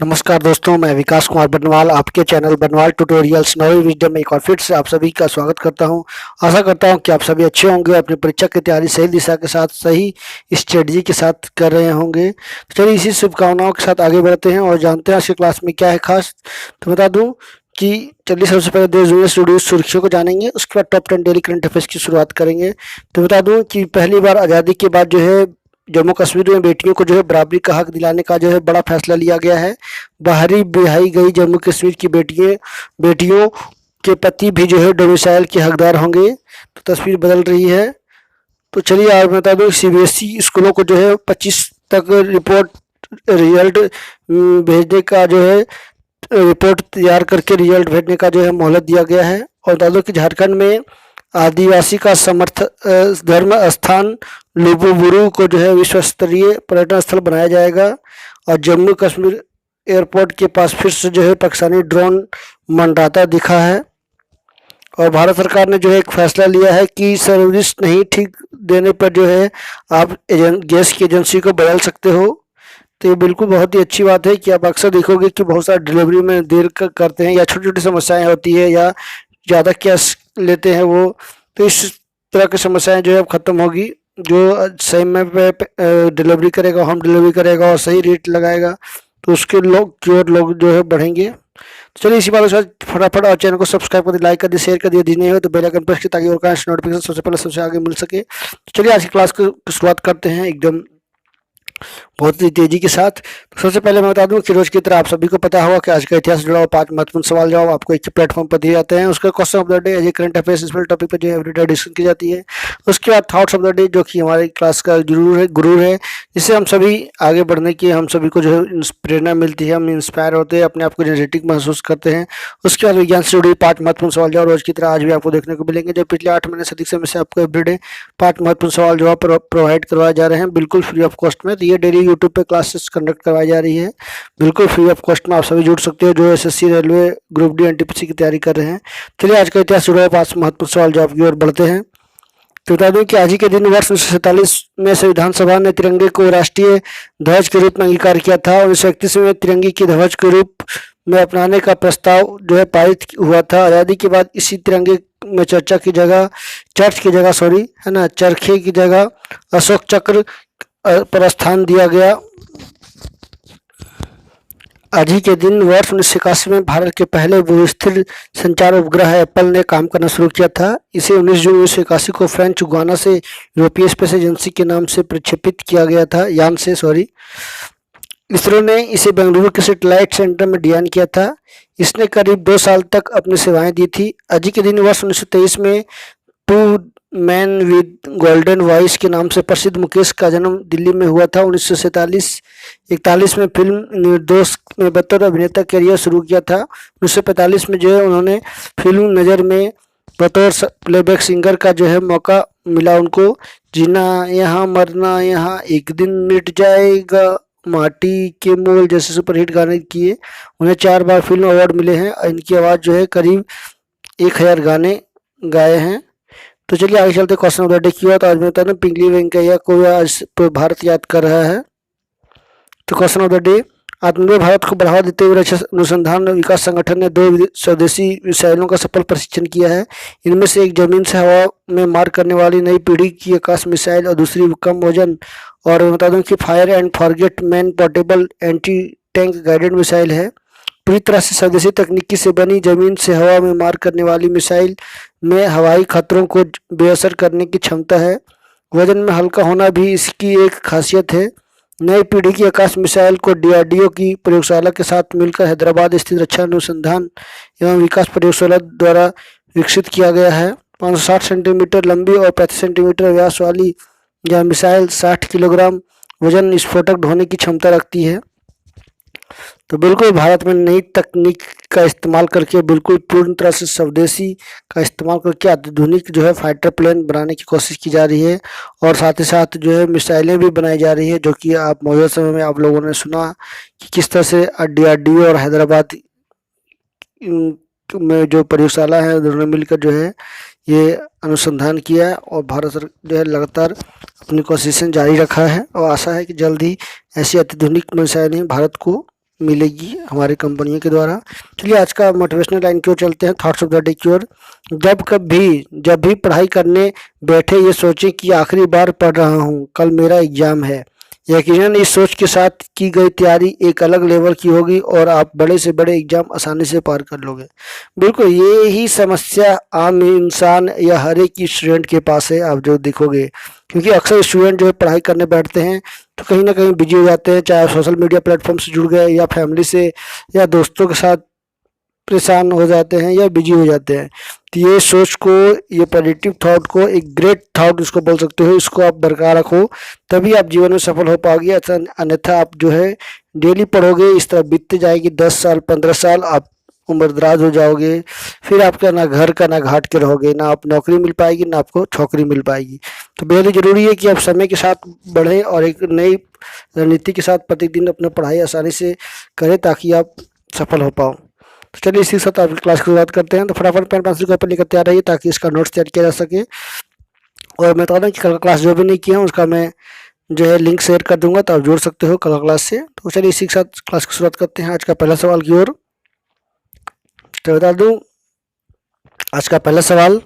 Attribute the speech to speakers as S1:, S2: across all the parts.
S1: नमस्कार दोस्तों, मैं विकास कुमार बनवाल आपके चैनल बनवाल ट्यूटोरियल्स नॉलेज विजडम में एक बार फिर से आप सभी का स्वागत करता हूं। आशा करता हूं कि आप सभी अच्छे होंगे, अपनी परीक्षा की तैयारी सही दिशा के साथ सही स्ट्रेटजी के साथ कर रहे होंगे। तो चलिए इसी शुभकामनाओं के साथ आगे बढ़ते हैं और जानते हैं आज की क्लास में क्या है खास। तो बता दूँ कि चलिए सबसे पहले देश दुनिया से जुड़ी सुर्खियों को जानेंगे, उसके बाद टॉप 10 डेली करंट अफेयर्स की शुरुआत करेंगे। तो बता दूँ कि पहली बार आज़ादी के बाद जो है जम्मू कश्मीर में बेटियों को जो है बराबरी का हक दिलाने का जो है बड़ा फैसला लिया गया है। बाहरी बिहाई गई जम्मू कश्मीर की बेटियों के पति भी जो है डोमिसाइल के हकदार होंगे। तो तस्वीर बदल रही है। तो चलिए आज बता दूँ सीबीएसई स्कूलों को जो है 25 तक रिजल्ट भेजने का जो है रिपोर्ट तैयार करके रिजल्ट भेजने का जो है मोहलत दिया गया है। और बता दो कि झारखंड में आदिवासी का धर्म स्थान लुगुबुरु को जो है विश्व स्तरीय पर्यटन स्थल बनाया जाएगा। और जम्मू कश्मीर एयरपोर्ट के पास फिर से जो है पाकिस्तानी ड्रोन मंडराता दिखा है। और भारत सरकार ने जो है एक फैसला लिया है कि सर्विस नहीं ठीक देने पर जो है आप गैस की एजेंसी को बदल सकते हो। तो ये बिल्कुल बहुत ही अच्छी बात है कि आप अक्सर देखोगे कि बहुत सारे डिलीवरी में देर करते हैं या छोटी छोटी समस्याएं होती है या ज़्यादा कैश लेते हैं वो। तो इस तरह की समस्याएं जो है अब ख़त्म होगी। जो समय पे डिलीवरी करेगा, होम डिलीवरी करेगा और सही रेट लगाएगा तो उसके लोग जो है बढ़ेंगे। तो चलिए इसी बात के साथ फटाफट और चैनल को सब्सक्राइब कर दिए, लाइक कर दिए, शेयर कर दिए, नहीं हो तो बेल आइकन प्रेस कीजिए ताकि और नोटिफिकेशन सबसे पहले सबसे आगे मिल सके। तो चलिए आज की क्लास की शुरुआत करते हैं एकदम बहुत ही तेजी के साथ। तो सबसे पहले मैं बता दूं कि रोज की तरह आप सभी को पता होगा कि आज का इतिहास से जुड़ा हुआ 5 महत्वपूर्ण सवाल जवाब आपको एक ही प्लेटफॉर्म पर दिए जाते हैं। उसका question of the day as a current affairs इस टॉपिक पर जो है एवरीडे डिस्कशन की जाती है। उसके बाद थॉट्स ऑफ द डे जो कि हमारी क्लास का गुरु है जिससे हम सभी आगे बढ़ने की हम सभी को जो है प्रेरणा मिलती है, हम इंस्पायर होते हैं, अपने आप को एनर्जेटिक महसूस करते हैं। उसके बाद विज्ञान से जुड़ी 5 महत्वपूर्ण सवाल जवाब रोज की तरह आज भी आपको देखने को मिलेंगे, जो पिछले 8 महीने से अधिक समय से आपको एवरीडे 5 महत्वपूर्ण सवाल जवाब प्रोवाइड करवाए जा रहे हैं बिल्कुल फ्री ऑफ कॉस्ट में। तो ये डेली यूट्यूब पे क्लासेस कंडक्ट करवाई जा रही है बिल्कुल फ्री ऑफ कॉस्ट में। आप सभी जुड़ सकते हो जो SSC, railway, group D, NTPC की तैयारी कर रहे हैं। चलिए आज का इतिहास जुड़ा 5 महत्वपूर्ण सवाल जवाब की ओर बढ़ते हैं। तो बता दूं कि आज ही के दिन वर्ष 1947 में संविधान सभा ने तिरंगे को राष्ट्रीय ध्वज के रूप में अंगीकार किया था। 1931 में तिरंगे की ध्वज के रूप में अपनाने का प्रस्ताव जो है पारित हुआ था। आज़ादी के बाद इसी तिरंगे में चर्च की जगह चरखे की जगह अशोक चक्र पर स्थान दिया गया। आज ही के दिन वर्ष 1981 में भारत के पहले भूस्थिर संचार उपग्रह एप्पल ने काम करना शुरू किया था। इसे 19 जून 1981 को फ्रेंच गुयाना से यूरोपीय स्पेस एजेंसी के नाम से प्रक्षेपित किया गया था, इसरो ने इसे बेंगलुरु के सैटेलाइट सेंटर में डिजाइन किया था। इसने करीब 2 साल तक अपनी सेवाएं दी थी। आज ही के दिन वर्ष 1923 में two man with golden voice के नाम से प्रसिद्ध मुकेश का जन्म दिल्ली में हुआ था। 1941 में फिल्म निर्दोष में बतौर अभिनेता करियर शुरू किया था। 1945 में जो है उन्होंने फिल्म नज़र में बतौर प्लेबैक सिंगर का जो है मौका मिला उनको। जीना यहाँ मरना यहाँ एक दिन मिट जाएगा, माटी के मोल जैसे सुपरहिट गाने किए। उन्हें 4 बार फिल्म अवार्ड मिले हैं। इनकी आवाज़ जो है करीब 1000 गाने गाए हैं। तो चलिए आगे चलते क्वेश्चन ऑफ द डे की बात। आज मैं बता रहा हूँ पिंगली वेंकैया को आज भारत याद कर रहा है। तो क्वेश्चन ऑफ द डे, आत्मनिर्भर भारत को बढ़ावा देते हुए रक्षा अनुसंधान विकास संगठन ने 2 स्वदेशी मिसाइलों का सफल परीक्षण किया है। इनमें से एक जमीन से हवा में मार करने वाली नई पीढ़ी की आकाश मिसाइल और दूसरी कम वजन और बता दूं कि fire and forget man portable anti tank guided missile है। पूरी तरह से स्वदेशी तकनीकी से बनी जमीन से हवा में मार करने वाली मिसाइल में हवाई खतरों को बेअसर करने की क्षमता है। वजन में हल्का होना भी इसकी एक खासियत है। नई पीढ़ी की आकाश मिसाइल को डीआरडीओ की प्रयोगशाला के साथ मिलकर हैदराबाद स्थित रक्षा अनुसंधान एवं विकास प्रयोगशाला द्वारा विकसित किया गया है। 560 सेंटीमीटर लंबी और 35 सेंटीमीटर व्यास वाली यह मिसाइल 60 किलोग्राम वजन विस्फोटक ढोने की क्षमता रखती है। तो बिल्कुल भारत में नई तकनीक का इस्तेमाल करके बिल्कुल पूर्ण तरह से स्वदेशी का इस्तेमाल करके आधुनिक जो है फाइटर प्लेन बनाने की कोशिश की जा रही है। और साथ ही साथ जो है मिसाइलें भी बनाई जा रही है, जो कि आप मौजूदा समय में आप लोगों ने सुना कि किस तरह से डीआरडीओ और हैदराबाद में जो प्रयोगशाला है उन्होंने मिलकर जो है ये अनुसंधान किया है। और भारत जो है लगातार अपनी कोशिशें जारी रखा है और आशा है कि जल्द ही ऐसी अत्याधुनिक मिसाइलें भारत को मिलेगी हमारी कंपनियों के द्वारा। चलिए आज का मोटिवेशनल लाइन की ओर चलते हैं, थॉट्स ऑफ द डे की ओर। जब भी पढ़ाई करने बैठे ये सोचें कि आखिरी बार पढ़ रहा हूँ, कल मेरा एग्जाम है। यकीनन इस सोच के साथ की गई तैयारी एक अलग लेवल की होगी और आप बड़े से बड़े एग्जाम आसानी से पार कर लोगे। बिल्कुल ये ही समस्या आम इंसान या हर एक स्टूडेंट के पास है, आप जो देखोगे, क्योंकि अक्सर स्टूडेंट जो है पढ़ाई करने बैठते हैं तो कहीं ना कहीं बिजी हो जाते हैं, चाहे सोशल मीडिया प्लेटफॉर्म से जुड़ गए या फैमिली से या दोस्तों के साथ परेशान हो जाते हैं या बिजी हो जाते हैं। तो ये सोच को, ये पॉजिटिव थॉट को, एक ग्रेट थॉट इसको बोल सकते हो, इसको आप बरकरार रखो, तभी आप जीवन में सफल हो पाओगे। अन्यथा आप जो है डेली पढ़ोगे, इस तरह बीतते जाएगी 10 साल 15 साल, आप उम्रदराज हो जाओगे, फिर आपका ना घर का ना घाट के रहोगे, ना आप नौकरी मिल पाएगी ना आपको छोकरी मिल पाएगी। तो बेहद ही जरूरी है कि आप समय के साथ बढ़ें और एक नई रणनीति के साथ प्रतिदिन अपना पढ़ाई आसानी से करें ताकि आप सफल हो पाओ। तो चलिए इसी के साथ आपकी क्लास की शुरुआत करते हैं। तो फटाफट पेन पेंसिल पेपर लेकर तैयार रहिए ताकि इसका नोट्स तैयार किया जा सके। और मैं बता दूं कि कल का क्लास जो भी नहीं किया है उसका मैं जो है लिंक शेयर कर दूंगा, तो आप जोड़ सकते हो कल का क्लास से। तो चलिए इसी के साथ क्लास की शुरुआत करते हैं आज का पहला सवाल की ओर। तो बता दूं आज का पहला सवाल,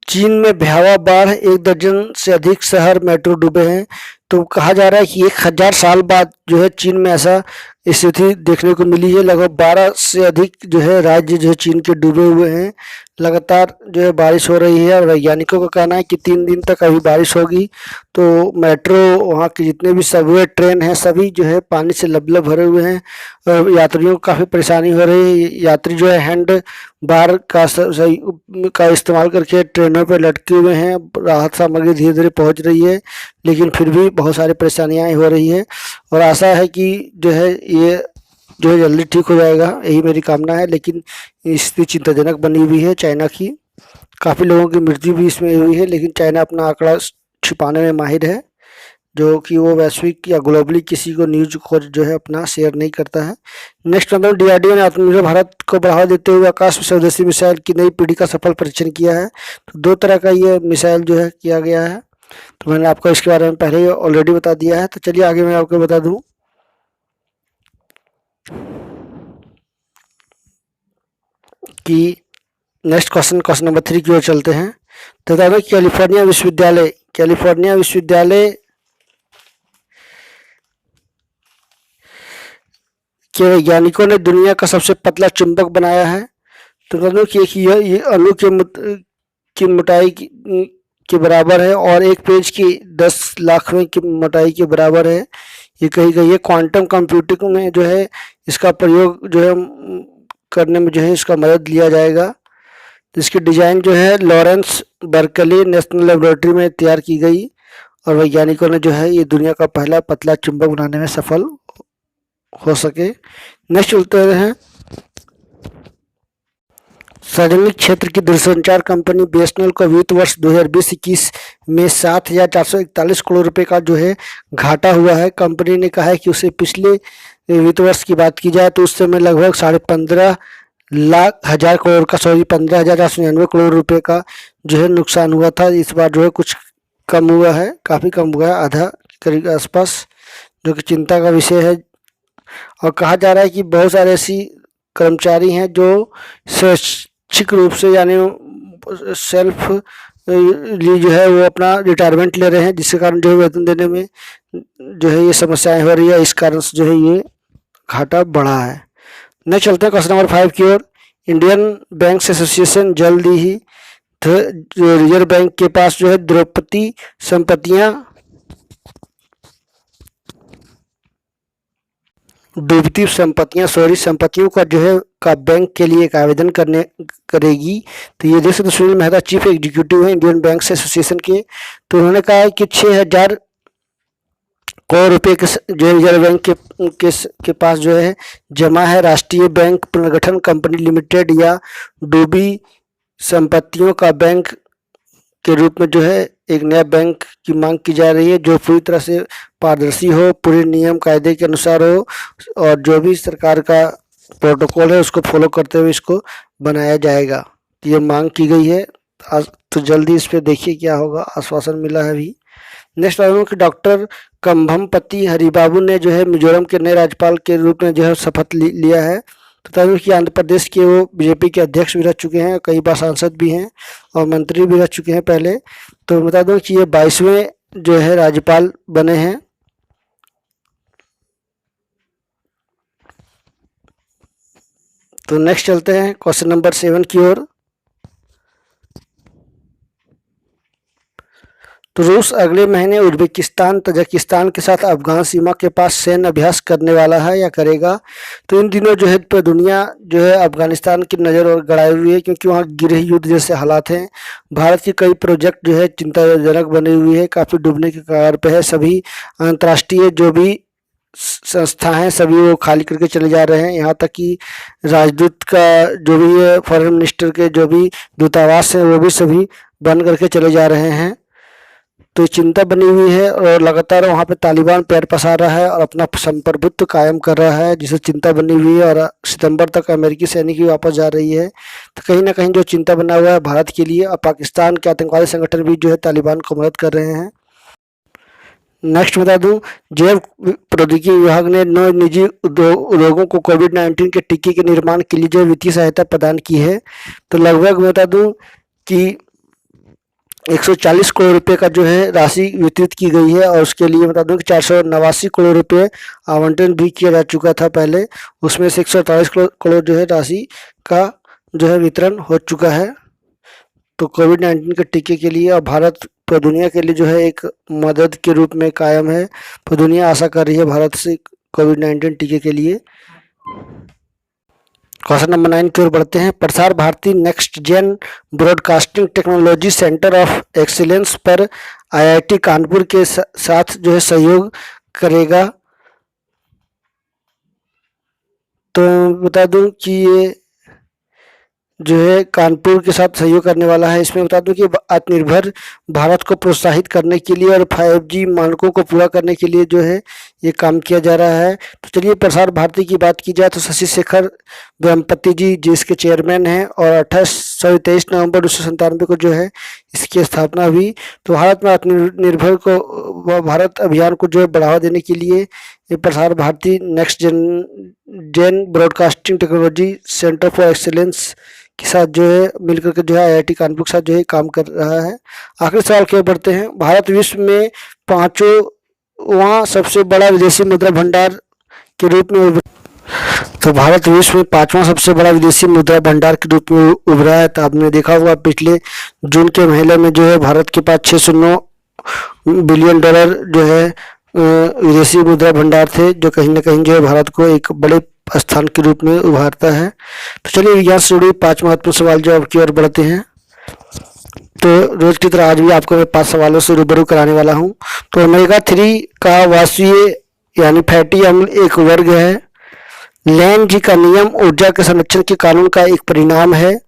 S1: चीन में भयावह बाढ़, 1 दर्जन से अधिक शहर मेट्रो डूबे हैं। तो कहा जा रहा है कि 1000 साल बाद जो है चीन में ऐसा स्थिति देखने को मिली है। लगभग 12 से अधिक जो है राज्य जो है चीन के डूबे हुए हैं। लगातार जो है बारिश हो रही है और वैज्ञानिकों का कहना है कि 3 दिन तक अभी बारिश होगी। तो मेट्रो, वहाँ के जितने भी सबवे ट्रेन हैं सभी जो है पानी से लबलब भरे हुए हैं और यात्रियों को काफ़ी परेशानी हो रही है। यात्री जो है हैंड बार का सही का इस्तेमाल करके ट्रेनों पर लटके हुए हैं। राहत सामग्री धीरे धीरे पहुँच रही है, लेकिन फिर भी बहुत सारी परेशानियाँ हो रही है और आशा है कि जो है ये जो है जल्दी ठीक हो जाएगा, यही मेरी कामना है। लेकिन स्थिति चिंताजनक बनी हुई है चाइना की, काफ़ी लोगों की मृत्यु भी इसमें हुई है, लेकिन चाइना अपना आंकड़ा छिपाने में माहिर है, जो कि वो वैश्विक या ग्लोबली किसी को न्यूज को जो है अपना शेयर नहीं करता है। नेक्स्ट मतलब डीआरडीओ ने आत्मनिर्भर भारत को बढ़ावा देते हुए आकाश में स्वदेशी मिसाइल की नई पीढ़ी का सफल परीक्षण किया है। तो 2 तरह का ये मिसाइल जो है किया गया है, तो मैंने आपको इसके बारे में पहले ही ऑलरेडी बता दिया है। तो चलिए आगे मैं आपको बता दूं कि नेक्स्ट क्वेश्चन नंबर 3 की ओर चलते हैं। तो बता दें कैलिफोर्निया विश्वविद्यालय के वैज्ञानिकों ने दुनिया का सबसे पतला चुंबक बनाया है। तो बता दूं कि ये अणु की मोटाई के बराबर है और एक पेज की 10 लाखवीं की मोटाई के बराबर है। ये कही गई है। क्वांटम कंप्यूटिंग में जो है इसका प्रयोग जो है करने में जो है इसका मदद लिया जाएगा। इसकी डिज़ाइन जो है लॉरेंस बर्कली नेशनल लेबोरेटरी में तैयार की गई और वैज्ञानिकों ने जो है ये दुनिया का पहला पतला चुंबक बनाने में सफल हो सके। नेक्स्ट चलते हैं, सार्वजनिक क्षेत्र की दूरसंचार कंपनी बीएसएनएल को वित्त वर्ष 2020-21 में 7,441 करोड़ रुपए का जो है घाटा हुआ है। कंपनी ने कहा है कि उसे पिछले वित्त वर्ष की बात की जाए तो उस समय लगभग 15,499 करोड़ रुपए का जो है नुकसान हुआ था। इस बार जो है कुछ कम हुआ है, काफ़ी कम हुआ है, आधा करीब आसपास, जो कि चिंता का विषय है। और कहा जा रहा है कि बहुत सारे ऐसी कर्मचारी हैं जो स्वैच्छिक रूप से यानी सेल्फ जो है वो अपना रिटायरमेंट ले रहे हैं, जिसके कारण जो है वेतन देने में जो है ये समस्याएं हो रही है। इस कारण से जो है ये घाटा बढ़ा है। नेक्स्ट चलते हैं क्वेश्चन नंबर 5 की ओर। इंडियन बैंक्स एसोसिएशन जल्द ही रिजर्व बैंक के पास जो है द्रव्यती संपत्तियों का जो है का बैंक के लिए एक आवेदन करेगी। तो ये देख सकते सुनील मेहता चीफ एग्जीक्यूटिव है इंडियन बैंक्स एसोसिएशन के। तो उन्होंने कहा है कि 6,000 करोड़ रुपए के जो रिजर्व बैंक के पास जो है जमा है। राष्ट्रीय बैंक पुनर्गठन कंपनी लिमिटेड या डूबी संपत्तियों का बैंक के रूप में जो है एक नया बैंक की मांग की जा रही है, जो पूरी तरह से पारदर्शी हो, पूरे नियम कायदे के अनुसार हो और जो भी सरकार का प्रोटोकॉल है उसको फॉलो करते हुए इसको बनाया जाएगा। तो ये मांग की गई है। तो जल्दी इस पर देखिए क्या होगा, आश्वासन मिला है अभी। नेक्स्ट बता दूं कि डॉक्टर कंभमपति हरिबाबू ने जो है मिजोरम के नए राज्यपाल के रूप में जो है शपथ लिया है। तो बता दूं कि आंध्र प्रदेश के वो बीजेपी के अध्यक्ष भी रह चुके हैं, कई बार सांसद भी हैं और मंत्री भी रह चुके हैं पहले। तो बता दूं कि ये 22वें जो है राज्यपाल बने हैं। तो नेक्स्ट चलते हैं क्वेश्चन नंबर 7 की ओर। तो रूस अगले महीने उज्बेकिस्तान तजाकिस्तान के साथ अफगान सीमा के पास सैन्य अभ्यास करने वाला है या करेगा। तो इन दिनों जो है तो दुनिया जो है अफगानिस्तान की नज़र और गड़ाई हुई है, क्योंकि वहाँ गृह युद्ध जैसे हालात हैं। भारत के कई प्रोजेक्ट जो है चिंताजनक बनी हुई है, काफ़ी डूबने के कगार पे है। सभी अंतर्राष्ट्रीय जो भी संस्था हैं सभी वो खाली करके चले जा रहे हैं। यहाँ तक कि राजदूत का जो भी है, फॉरेन मिनिस्टर के जो भी दूतावास हैं वो भी सभी बंद करके चले जा रहे हैं। तो चिंता बनी हुई है और लगातार वहाँ पे तालिबान पैर पसार रहा है और अपना संप्रभुत्व कायम कर रहा है, जिससे चिंता बनी हुई है। और सितंबर तक अमेरिकी सैनिक भी वापस जा रही है। तो कहीं ना कहीं जो चिंता बना हुआ है भारत के लिए। और पाकिस्तान के आतंकवादी संगठन भी जो है तालिबान को मदद कर रहे हैं। नेक्स्ट बता दूं, जैव प्रौद्योगिकी विभाग ने 9 निजी उद्योगों को कोविड-19 के टीके के निर्माण के लिए जो वित्तीय सहायता प्रदान की है। तो लगभग बता दूं कि 140 करोड़ रुपए का जो है राशि वितरित की गई है। और उसके लिए बता दूं कि 489 करोड़ रुपए आवंटन भी किया जा चुका था पहले। उसमें से 148 करोड़ जो है राशि का जो है वितरण हो चुका है। तो कोविड-19 के टीके के लिए। और भारत पूरी दुनिया के लिए जो है एक मदद के रूप में कायम है। पूरी दुनिया आशा कर रही है भारत से कोविड-19 टीके के लिए। क्वेश्चन नंबर 9 की ओर बढ़ते हैं। Prasar Bharati next gen broadcasting technology centre of excellence पर आईआईटी कानपुर के साथ जो है सहयोग करेगा। तो बता दूं कि ये जो है कानपुर के साथ सहयोग करने वाला है। इसमें बता दूं कि आत्मनिर्भर भारत को प्रोत्साहित करने के लिए और 5G मानकों को पूरा करने के लिए जो है ये काम किया जा रहा है। तो चलिए प्रसार भारती की बात की जाए तो शशि शेखर वेम्पति जी जिसके चेयरमैन हैं और 23 नवंबर 1997 को जो है इसकी स्थापना हुई। तो भारत में आत्मनिर्भर को भारत अभियान को जो है बढ़ावा देने के लिए ये Prasar Bharati next gen broadcasting technology centre for excellence के साथ जो है मिलकर के जो है आईआईटी कानपुर के साथ जो है काम कर रहा है। आखिरी सवाल की ओर बढ़ते हैं। भारत विश्व में 5वां सबसे बड़ा विदेशी मुद्रा भंडार के रूप में तो भारत विश्व में 5वां सबसे बड़ा विदेशी मुद्रा भंडार के रूप में उभरा है। तो आपने देखा होगा पिछले जून के महीने में जो है भारत के पास $609 बिलियन जो है विदेशी मुद्रा भंडार थे, जो कहीं ना कहीं जो है भारत को एक बड़े स्थान के रूप में उभारता है। तो चलिए विज्ञान से जुड़ी 5 महत्वपूर्ण सवाल जवाब की ओर बढ़ते हैं। तो रोज की तरह आज भी आपको मैं 5 सवालों से रूबरू कराने वाला हूं। तो ओमेगा 3 का वाष्पीय यानी फैटी अम्ल एक वर्ग है। लेंज का नियम ऊर्जा के संरक्षण के कानून का एक परिणाम है।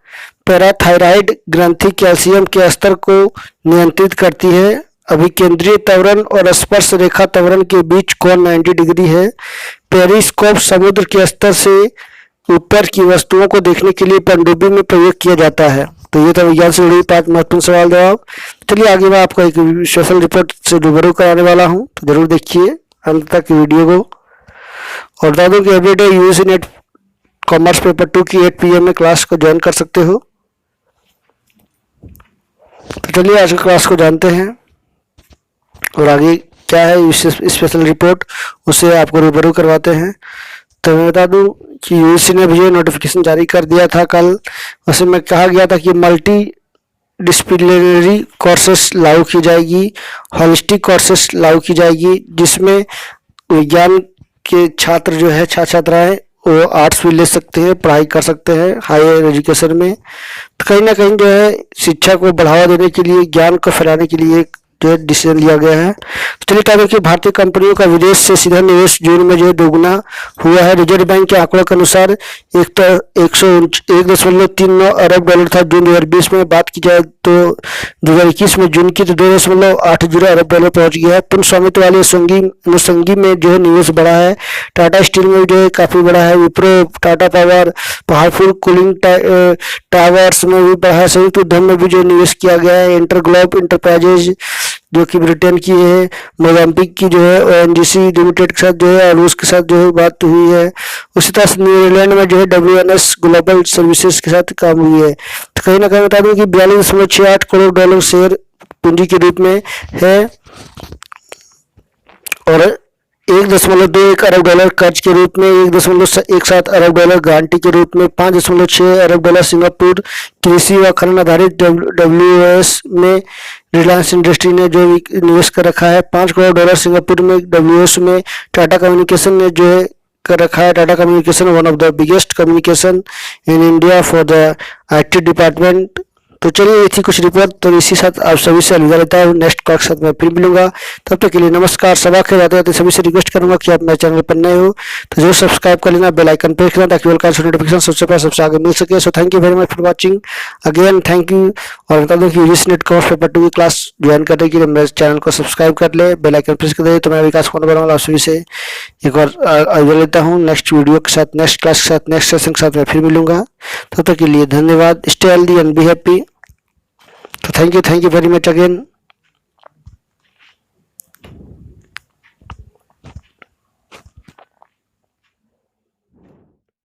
S1: पैराथायराइड ग्रंथि कैल्शियम के स्तर को नियंत्रित करती है। अभिकेंद्रीय त्वरण और स्पर्श रेखा त्वरण के बीच कोण 90 डिग्री है। पेरिस्कोप समुद्र के स्तर से ऊपर की वस्तुओं को देखने के लिए पनडुब्बी में प्रयोग किया जाता है। तो ये था विज्ञान से जुड़ी 5 महत्वपूर्ण सवाल जवाब। चलिए आगे मैं आपको एक स्पेशल रिपोर्ट से रूबरू कराने वाला हूँ, तो जरूर देखिए अंत तक वीडियो को। और बता दूं कि everyday USC net commerce paper 2 की 8 PM में क्लास को ज्वाइन कर सकते हो। तो चलिए आज की क्लास को जानते हैं और आगे क्या है स्पेशल रिपोर्ट उसे आपको रूबरू करवाते हैं। तो मैं बता दूं कि यूजीसी ने भी नोटिफिकेशन जारी कर दिया था कल। उसमें कहा गया था कि मल्टी डिसिप्लिनरी कोर्सेस लागू की जाएगी, होलिस्टिक कोर्सेस लागू की जाएगी, जिसमें विज्ञान के छात्र जो है छात्राएं वो आर्ट्स भी ले सकते हैं, पढ़ाई कर सकते हैं हायर एजुकेशन में। तो कहीं ना कहीं जो है शिक्षा को बढ़ावा देने के लिए, ज्ञान को फैलाने के लिए जो है डिसीजन लिया गया है। तो चलिए बता दें कि भारतीय कंपनियों का विदेश से सीधा निवेश जून में जो है दोगुना हुआ है। रिजर्व बैंक के आंकड़ों के अनुसार 1.39 अरब डॉलर था जून 2020 में। बात की जाए तो 2021 में जून की तो 2.80 अरब डॉलर पहुंच गया है। पूर्ण स्वामित्व वाले अनुषंगी में जो है निवेश बढ़ा है। टाटा स्टील में जो है काफी बड़ा है। Wipro, Tata power, Paharpur cooling towers में भी बढ़ा है। संयुक्त उद्यम में भी जो निवेश किया गया है। इंटरग्लोब इंटरप्राइजेज जो कि ब्रिटेन की है, मोजाम्बिक की जो है ओएनजीसी लिमिटेड के साथ जो है, और रूस के साथ जो है बात हुई है। उसी तरह से न्यूजीलैंड में जो है WNS ग्लोबल सर्विसेज के साथ काम हुई है। तो कहीं ना कहीं बता दूं कि 42.68 करोड़ डॉलर शेयर पूंजी के रूप में है, और 1.21 अरब डॉलर कर्ज के रूप में, 1.17 अरब डॉलर गारंटी के रूप में, 5.6 अरब डॉलर सिंगापुर कृषि व खनन आधारित WOS में रिलायंस इंडस्ट्री ने जो निवेश कर रखा है, 5 करोड़ डॉलर सिंगापुर में WOS में टाटा कम्युनिकेशन ने जो है कर रखा है। Tata communication one of the biggest communication in India for the IT department. तो चलिए ये थी कुछ रिपोर्ट। तो इसी साथ आप सभी से अलविदा लेता हूँ, नेक्स्ट क्लास के साथ मैं फिर मिलूंगा। तब तक के लिए नमस्कार। सबा के जाते जाते सभी से रिक्वेस्ट करूंगा कि आप मेरे चैनल पर नए हो तो जरूर सब्सक्राइब कर लेना, बेल आइकन प्रेस करना, ताकि वेलकम नोटिफिकेशन सबसे पहले सबसे आगे मिल सके। So thank you very much for watching again, thank you. और बता दूं कि यूजीसी नेट कोर्स पेपर 2 की क्लास ज्वाइन करने के लिए मेरे चैनल को सब्सक्राइब कर ले, बेल आइकन प्रेस कर दे। तो मैं विकास कुमार बरावाल आप सभी से एक बार अलविदा लेता हूँ। नेक्स्ट वीडियो के साथ, नेक्स्ट क्लास के साथ, नेक्स्ट सेशन के साथ मैं फिर मिलूंगा। तब तक के लिए धन्यवाद। Stay healthy and be happy. So thank you very much again.